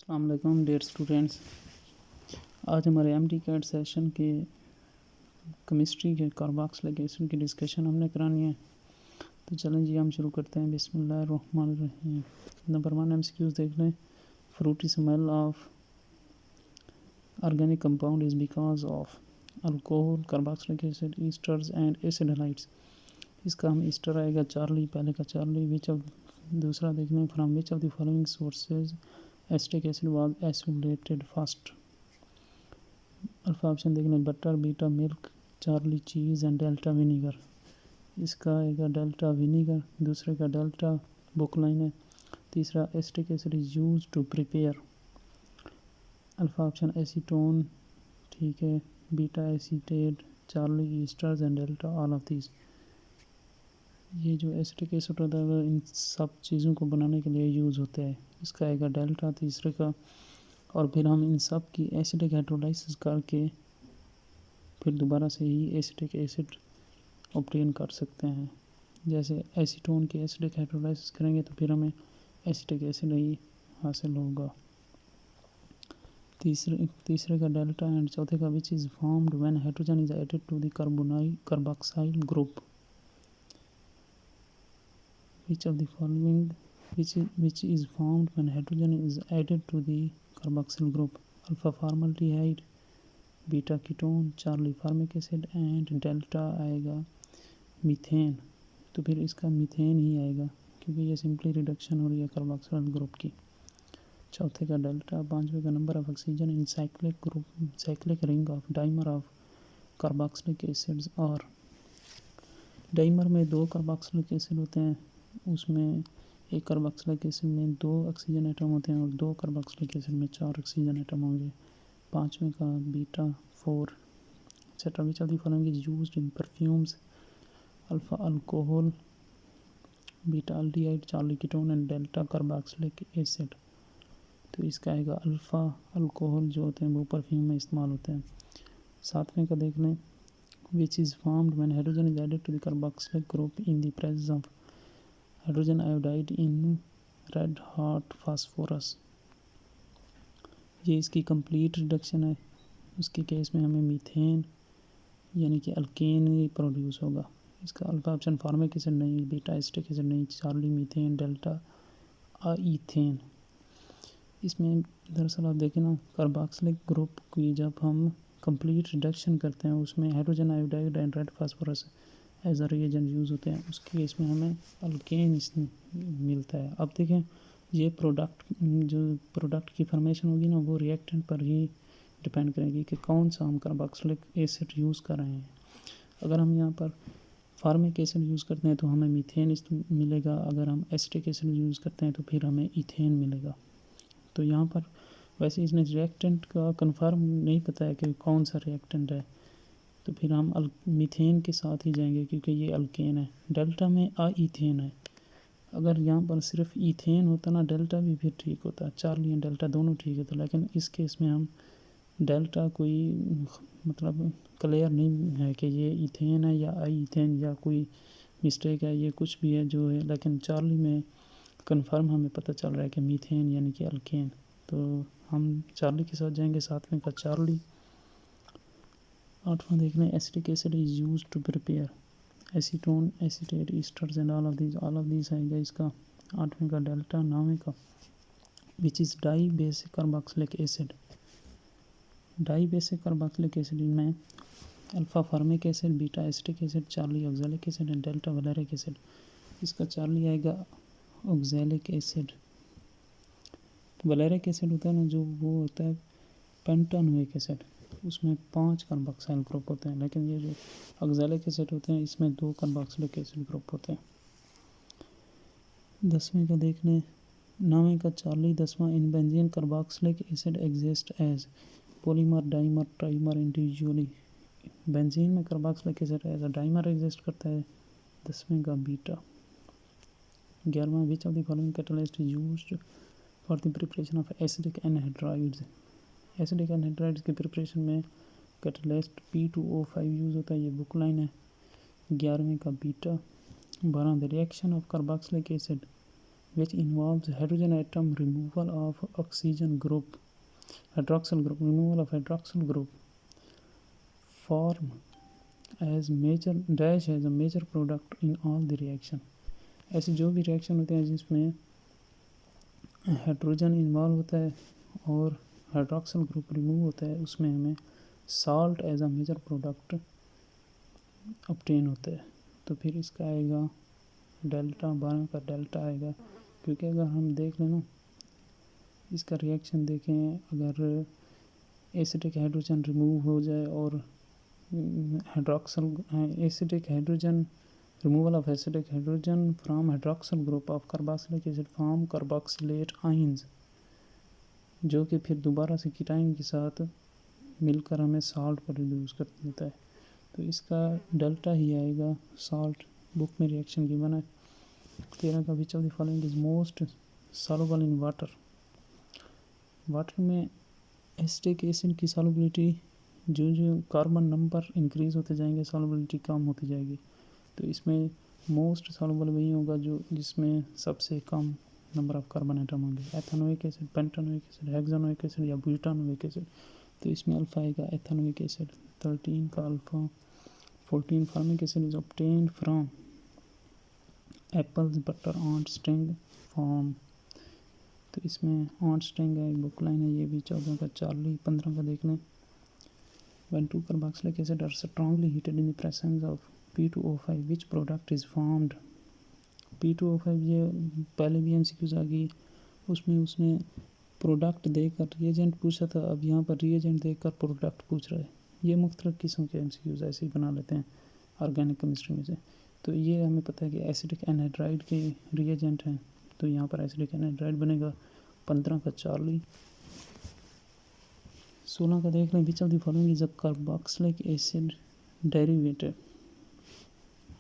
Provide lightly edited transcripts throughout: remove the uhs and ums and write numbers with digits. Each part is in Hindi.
अस्सलाम वालेकुम डियर स्टूडेंट्स। आज हमारे एमडी कैट सेशन के केमिस्ट्री के कार्बोक्सिलिक एसिड की डिस्कशन हमने करानी है। तो चलें जी हम शुरू करते हैं। बिस्मिल्लाहिर्रहमानिर्रहीम। नंबर 1 एमसीक्यूज देख लें। Frooti smell of organic compound is because of alcohol, carboxylic acid, esters and acid halides. इसका हम ईस्टर आएगा चार्ली, पहले का चार्ली। विच ऑफ दूसरा देख लें। From which of the following sources acetic acid was isolated first. Alpha option देख लें। Butter, beta milk, Charlie cheese and delta vinegar. इसका आएगा डेल्टा विनीगर। दूसरे का डेल्टा बुक लाइन है। तीसरा acetic acid is use to prepare. Alpha option acetone, ठीक है। Beta acetate, Charlie esters and delta all of these. ये जो एसिटिक एसिड होता है वो इन सब चीज़ों को बनाने के लिए यूज़ होता है। इसका आएगा डेल्टा तीसरे का। और फिर हम इन सब की एसिडिक हाइड्रोलाइसिस करके फिर दोबारा से ही एसिटिक एसिड ऑब्टेन कर सकते हैं। जैसे एसीटोन की एसिडिक हाइड्रोलाइसिस करेंगे तो फिर हमें एसिटिक एसिड ही हासिल होगा। तीसरे का डेल्टा एंड चौथे का which is formed when hydrogen is added to the carboxyl group. Which of the following which is formed when hydrogen is added to the carboxyl group? Alpha formaldehyde, beta ketone, Charlie formic acid and delta आएगा मीथेन। तो फिर इसका मीथेन ही आएगा क्योंकि ये सिंपली रिडक्शन हो रही है कार्बोक्सिल ग्रुप की। चौथे का डेल्टा। पांचवे का number of oxygen in cyclic ring of dimer of carboxylic acids. और डाइमर में दो कार्बोक्सिलिक एसिड होते हैं, उसमें एक कार्बोक्सिलिक एसिड में 2 ऑक्सीजन एटम होते हैं और 2 कार्बोक्सिलिक एसिड में 4 ऑक्सीजन एटम होंगे। पाँचवें का beta 4 etcetera. Which of the following is used in perfumes. Alpha alcohol, beta aldehyde, Charlie ketone and delta carboxylic acid. तो इसका आएगा अल्फा अल्कोहल जो होते हैं वो परफ्यूम में इस्तेमाल होते हैं। सातवें का देख लें। Which is formed when hydrogen is added to the carboxylic group in the presence of hydrogen iodide in red hot phosphorus. ये इसकी कंप्लीट रिडक्शन है। उसके केस में हमें मीथेन यानी कि अल्केन ही प्रोड्यूस होगा। इसका अल्फा ऑप्शन फार्मिक एसिड नहीं, बीटा एसिटिक एसिड नहीं, चार्ली मीथेन, डेल्टा ईथेन। इसमें दरअसल आप देखें ना, कार्बोक्सिलिक ग्रुप की जब हम कंप्लीट रिडक्शन करते हैं उसमें hydrogen iodide and red phosphorus as a reagent use होते हैं। उसके केस में हमें अल्केन मिलता है। अब देखें ये प्रोडक्ट की फॉर्मेशन होगी ना वो रिएक्टेंट पर ही डिपेंड करेगी कि कौन सा हम कार्बोक्सिलिक एसिड यूज़ कर रहे हैं। अगर हम यहाँ पर फार्मिक एसिड यूज़ करते हैं तो हमें मीथेन मिलेगा। अगर हम एसिटिक एसिड यूज़ करते हैं तो फिर हमें ईथेन मिलेगा। तो यहाँ पर वैसे इसने रिएक्टेंट का कंफर्म नहीं पता है कि कौन सा रिएक्टेंट है, तो फिर हम मीथेन के साथ ही जाएंगे क्योंकि ये अल्केन है। डेल्टा में ईथेन है। अगर यहाँ पर सिर्फ ईथेन होता ना डेल्टा भी फिर ठीक होता, चार्ली एंड डेल्टा दोनों ठीक होता, लेकिन इस केस में हम डेल्टा कोई मतलब क्लियर नहीं है कि ये ईथेन है या ईथेन या कोई मिस्टेक है, ये कुछ भी है जो है, लेकिन चार्ली में कंफर्म हमें पता चल रहा है कि मीथेन यानी कि अल्केन। तो हम चार्ली के साथ जाएंगे। सातवें का चार्ली। आठवां देख लें। Acetic acid is use to prepare acetone, acetate, esters and all of these आएगा इसका। आठवें का डेल्टा। नौवें का which is dibasic carboxylic acid. Dibasic carboxylic acid में alpha formic acid, beta acetic acid, Charlie oxalic acid and delta valeric acid. इसका चार्ली आएगा ऑक्सैलिक एसिड। वैलेरिक एसिड होता है ना जो वो होता है पेंटानोइक एसिड, उसमें 5 कार्बोक्सिल ग्रुप होते हैं, लेकिन ये जो ऑक्सैलिक एसिड होते हैं इसमें 2 कार्बोक्सिलिक एसिड ग्रुप होते हैं। 10वें का देख लें। 9वें का चार्ली। 10वां in benzene carboxylic acid exist as polymer, dimer, trimer individually. Benzene में carboxylic acid as a dimer exist करता है। 10वें का बीटा। 11वां which of the following catalyst is used for the preparation of acidic anhydrides. Acidic anhydrides की प्रिपरेशन में कैटलिस्ट P2O5 यूज़ होता है, ये बुक लाइन है। 11वें का beta. 12 the reaction of carboxylic acid which involves hydrogen atom removal of oxygen group, hydroxyl group, removal of hydroxyl group, form as major dash as a major product in all the reaction. ऐसे जो भी रिएक्शन होते हैं जिसमें हाइड्रोजन इन्वॉल्व होता है और हाइड्रोक्सिल ग्रुप रिमूव होता है, उसमें हमें salt as a major product obtain होता है। तो फिर इसका आएगा डेल्टा, 12 का डेल्टा आएगा, क्योंकि अगर हम देख लें ना इसका रिएक्शन देखें, अगर एसिडिक हाइड्रोजन रिमूव हो जाए और hydroxyl acidic hydrogen removal of acidic hydrogen from hydroxyl group of carboxylic acid form carboxylate ions, जो कि फिर दोबारा से कीटाइन के साथ मिलकर हमें सॉल्ट प्रोड्यूस कर देता है। तो इसका डेल्टा ही आएगा सॉल्ट। बुक में रिएक्शन गिवन है। 13 का विच of the following is most soluble in water. Water में एसिटिक एसिड की सॉल्युबिलिटी जो कार्बन नंबर इंक्रीज होते जाएंगे सॉल्युबिलिटी कम होती जाएगी। तो इसमें मोस्ट सॉल्युबल वही होगा जो जिसमें सबसे कम नंबर ऑफ कार्बन एटम होंगे। Ethanoic acid, pentanoic acid, हेक्सानोइक acid या ब्यूटानोइक एसिड। तो इसमें अल्फा आएगा एथेनोइक एसिड। 13 का alpha. 14 formic acid is obtained from apples butter ऑन्ट sting form. तो इसमें ऑन्ट स्टिंग है, बुक लाइन है, ये भी 14 का चार्ली। 15 का देख लें। When two carboxylic acid are strongly heated in the presence of P2O5, which product is formed? P2O5 ये पहले भी MCQs आ गई, उसमें उसने प्रोडक्ट देकर रिएजेंट पूछा था, अब यहाँ पर रिएजेंट देकर प्रोडक्ट पूछ रहा है। ये मुख्तलिफ किस्म के MCQs ऐसे ही बना लेते हैं ऑर्गेनिक केमिस्ट्री में से। तो ये हमें पता है कि एसिडिक एनहाइड्राइड के रिएजेंट हैं, तो यहाँ पर एसिडिक एनहाइड्राइड बनेगा। 15 का चार्ली। 16 का देख लें। विच of the following is a carboxylic acid derivative?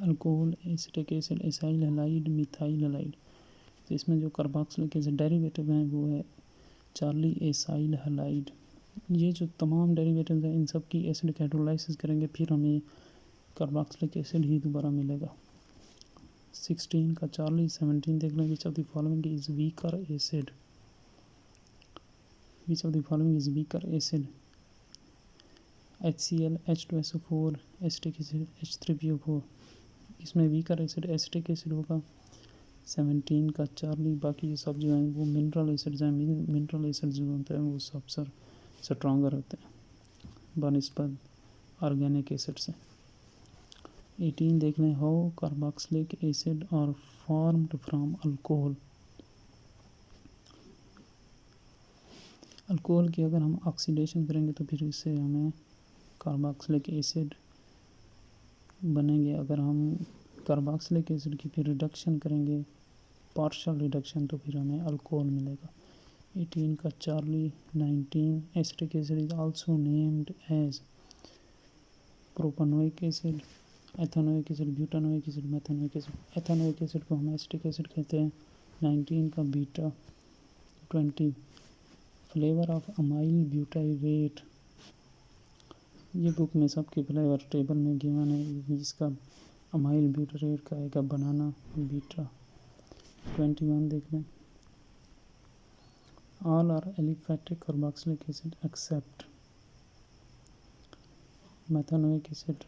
Alcohol, acetic acid, acyl halide, methyl halide. तो इसमें जो कार्बोक्सिलिक एसिड डेरिवेटिव हैं वो है चार्ली एसाइल हैलाइड। ये जो तमाम डेरिवेटिव्स हैं इन सब की एसिडिक हाइड्रोलाइसिस करेंगे, फिर हमें कार्बोक्सिलिक एसिड ही दोबारा मिलेगा। 16 का चार्ली। 17 देख लें। विच of the following is weaker acid? Which of the following is weaker acid? HCl, H2SO4, acetic acid, H3PO4। इसमें वीकर एसिड एसिटिक एसिड होगा। 17 का चार्ली। बाकी ये सब जो हैं वो मिनरल एसिड्स हैं। मिनरल एसिड जो होते हैं वो सब स्ट्रॉन्गर होते हैं बनिस्बत ऑर्गेनिक एसिड से। 18 देख लें। How carboxylic acid are formed from alcohol? Alcohol की अगर हम ऑक्सीडेशन करेंगे तो फिर इससे हमें कार्बोक्सिलिक एसिड बनेंगे। अगर हम कार्बोक्सिलिक एसिड की फिर रिडक्शन करेंगे, पार्शियल रिडक्शन, तो फिर हमें अल्कोहल मिलेगा। 18 का Charlie. 19 acetic acid is also named as propanoic acid, ethanoic acid, butanoic acid, methanoic acid. Ethanoic acid को हम एसिटिक एसिड कहते हैं। 19 का beta. 20 flavour of amyl butyrate. ये बुक में सबके फ्लेवर टेबल में गिवन है, जिसका अमाइल ब्यूटाइरेट का आएगा बनाना बीटा। 21 देख लें। All are aliphatic carboxylic acid except methanoic acid,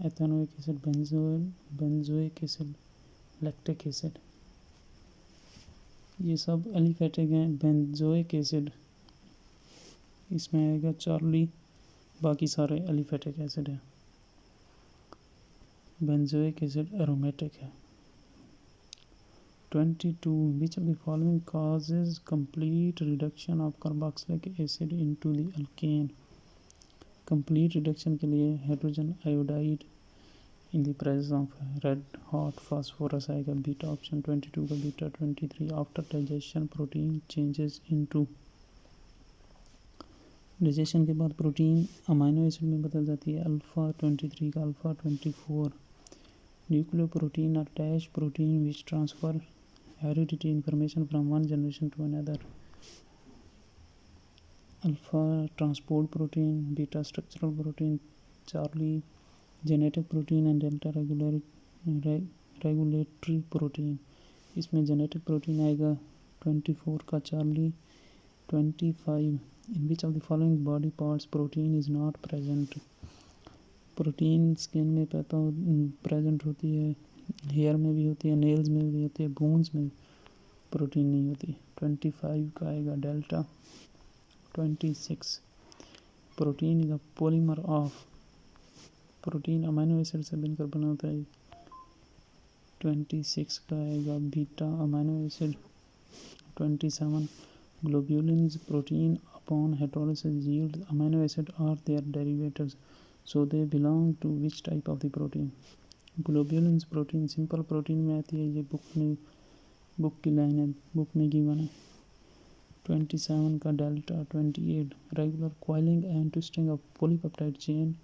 ethanoic acid, benzoic acid, lactic acid. ये सब एलिफेटिक हैं। बेंजोइक एसिड इसमें आएगा चार्ली, बाकी सारे एलिफेटिक एसिड हैं। बेंजोइक एसिड एरोमेटिक है। 22 विच of the following causes complete reduction of carboxylic acid into the alkane? Complete reduction के लिए hydrogen iodide in the presence of red hot phosphorus आएगा बीटा ऑप्शन। 22 का beta. 23 after digestion protein changes into. Digestion के बाद प्रोटीन अमाइनो एसिड में बदल जाती है अल्फ़ा। 23 का अल्फ़ा। 24 न्यूक्लियोप्रोटीन और dash protein which transfer heredity information from one generation to another. Alpha transport protein, beta structural protein, Charlie genetic protein and delta regulatory protein. इसमें जेनेटिक प्रोटीन आएगा 24 का Charlie, 25 in which of the following body parts protein is not present. Protein skin में प्रेजेंट होती है, हेयर में भी होती है, नेल्स में भी होती है, बोन्स में प्रोटीन नहीं होती। 25 का आएगा delta. 26 protein is a polymer of, protein amino acid से मिलकर बना होता है। 26 का आएगा beta amino acid. 27 globulins protein upon heterolysis yield amino acid or their derivatives, so they belong to which type of the protein। ग्लोब्यूलिन्स protein simple protein में आती है, ये बुक की लाइन है, बुक में गिवन है। 27 का delta. 28 regular coiling and twisting of polypeptide chain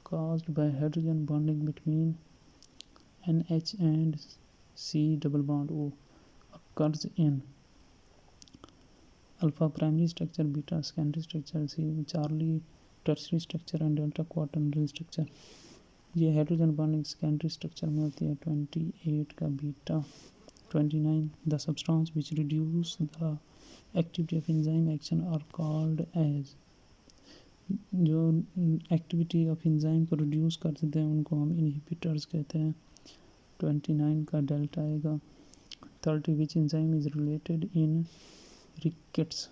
caused by hydrogen bonding between NH and C double bond O occurs in alpha primary structure, beta secondary structure, C Charlie tertiary structure and delta quaternary structure। ये हाइड्रोजन बॉन्डिंग सेकेंडरी स्ट्रक्चर में होती है। 28 का beta. 29 the substance which reduce the activity of enzyme action are called as, जो एक्टिविटी ऑफ एंजाइम को रिड्यूस कर देते हैं उनको हम इनहिबिटर्स कहते हैं। 29 का डेल्टा आएगा। 30 which enzyme is related in rickets,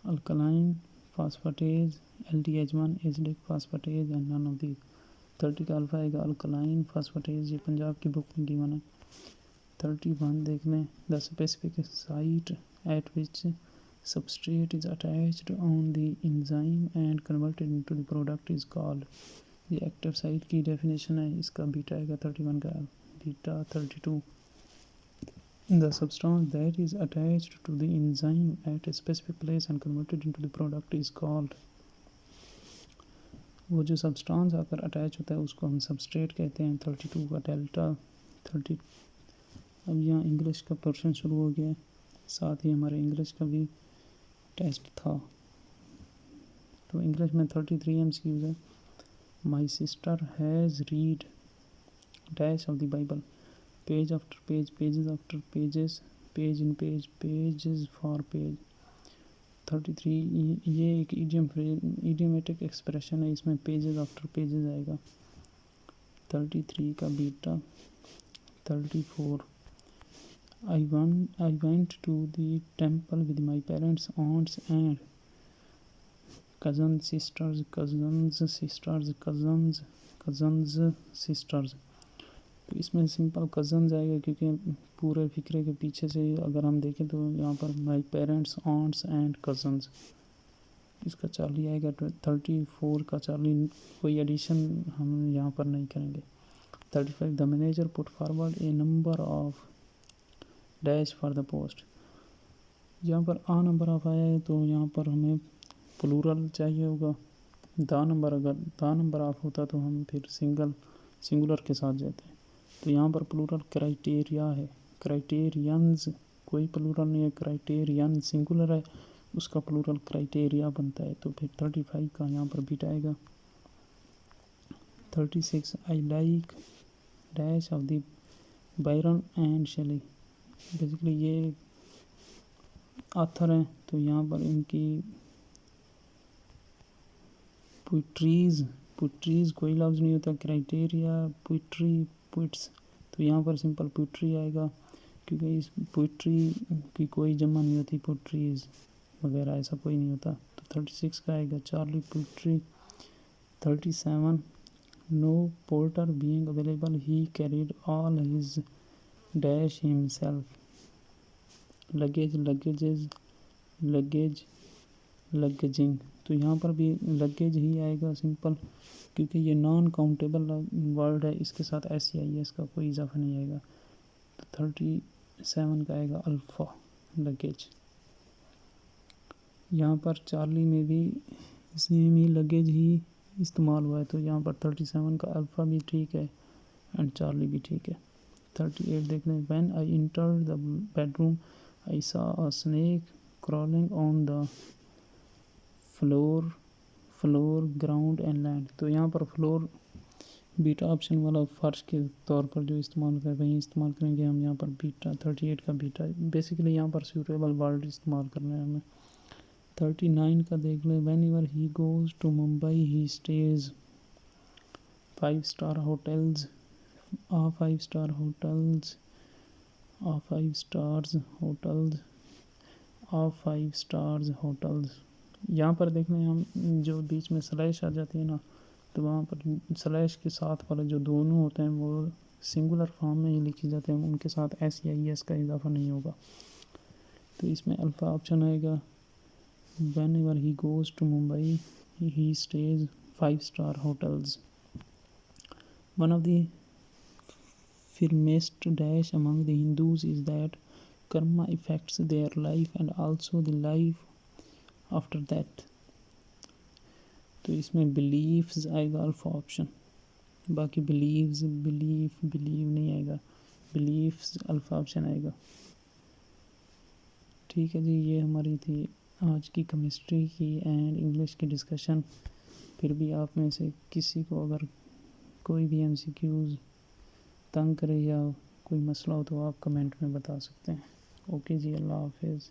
alkaline phosphatase, LDH1 acidic phosphatase and none of these. 30 का अल्फा आएगा अल्कलाइन फास्फेटेज, ये पंजाब की बुक में गिवन है। 31 देख लें the specific site eight which substrate is attached on the enzyme and converted into the product is called, ये एक्टिव साइट की डेफिनेशन है, इसका बीटा आएगा 31 का beta. 32 the substance that is attached to the enzyme at a specific place and converted into the product is called, वो जो सब्सटेंस आकर अटैच होता है उसको हम सबस्ट्रेट कहते हैं। 32 का डेल्टा। 30 अब यहाँ इंग्लिश का पोर्शन शुरू हो गया, साथ ही हमारे इंग्लिश का भी टेस्ट था। तो इंग्लिश में 33 MCQs है। My sister has read dash of the Bible, page after page, pages after pages, page in page, pages for page. 33 ये एक इडियमेटिक एक्सप्रेशन है, इसमें पेजेस आफ्टर पेजेस आएगा। 33 का beta. 34 I went to the temple with my parents, aunts and cousins, sisters, sisters। तो इसमें सिंपल कज़न्स आएगा क्योंकि पूरे फिक्रे के पीछे से अगर हम देखें तो यहाँ पर my parents, aunts and cousins, इसका चार्ली आएगा। 34 का चार्ली, कोई एडिशन हम यहाँ पर नहीं करेंगे। 35 the manager put forward A number of dash for the post, यहाँ पर आ नंबर ऑफ आया है तो यहाँ पर हमें प्लूरल चाहिए होगा। द नंबर, अगर द नंबर ऑफ होता तो हम फिर सिंगुलर के साथ जाते हैं। तो यहाँ पर प्लूरल क्राइटेरिया है, क्राइटेरियंस कोई प्लूरल नहीं है, क्राइटेरियन सिंगुलर है, उसका प्लूरल क्राइटेरिया बनता है। तो फिर 35 का यहाँ पर बीटा आएगा। 36 I like dash of the Byron and Shelley, basically ये ऑथर हैं तो यहाँ पर इनकी पोइट्रीज कोई लफ्ज़ नहीं होता, क्राइटेरिया पोइट्री पोइट्स, तो यहाँ पर सिंपल पोइट्री आएगा क्योंकि इस पोइट्री की कोई जमा नहीं होती, पोइट्रीज वगैरह ऐसा कोई नहीं होता। तो 36 का आएगा Charlie poetry. 37 no porter being available he carried all his dash himself, लगेजिंग, तो यहाँ पर भी लगेज ही आएगा सिंपल क्योंकि ये नॉन काउंटेबल वर्ड है, इसके साथ SEIS का कोई इजाफा नहीं आएगा। तो 37 का आएगा अल्फ़ा लगेज। यहाँ पर चार्ली में भी सेम ही लगेज ही इस्तेमाल हुआ है, तो यहाँ पर 37 का अल्फ़ा भी ठीक है एंड चार्ली भी ठीक है। 38 देख लें when I entered the bedroom I saw a snake crawling on the floor, ground and land, तो यहाँ पर फ्लोर बीटा ऑप्शन वाला फर्श के तौर पर जो इस्तेमाल कर वही इस्तेमाल करेंगे हम यहाँ पर। बीटा 38 का बीटा बेसिकली यहाँ पर सूटेबल वर्ड इस्तेमाल करना है हमें। 39 का देख लें। Whenever he goes to Mumbai he stays 5 star hotels आ 5 स्टार होटल्स आ 5 स्टार्स होटल्स आ 5 स्टार्स होटल्स। यहाँ पर देख लें हम जो बीच में स्लैश आ जाती है ना, तो वहाँ पर स्लैश के साथ वाले जो दोनों होते हैं वो सिंगुलर फॉर्म में ही लिखे जाते हैं, उनके साथ एस या ई एस का इजाफा नहीं होगा। तो इसमें अल्फ़ा ऑप्शन आएगा। Whenever he goes to Mumbai he stays 5 star hotels. One of the firmest dash among the Hindus is that karma affects their life and also the life after that। तो इसमें बिलीव्स आएगा अल्फा ऑप्शन, बाकी बिलीव नहीं आएगा, बिलीव्स अल्फा ऑप्शन आएगा। ठीक है जी, ये हमारी थी आज की केमिस्ट्री की एंड इंग्लिश की डिस्कशन। फिर भी आप में से किसी को अगर कोई भी एमसीक्यूज़ तंग करे या कोई मसला हो तो आप कमेंट में बता सकते हैं। ओके जी, अल्लाह हाफिज़।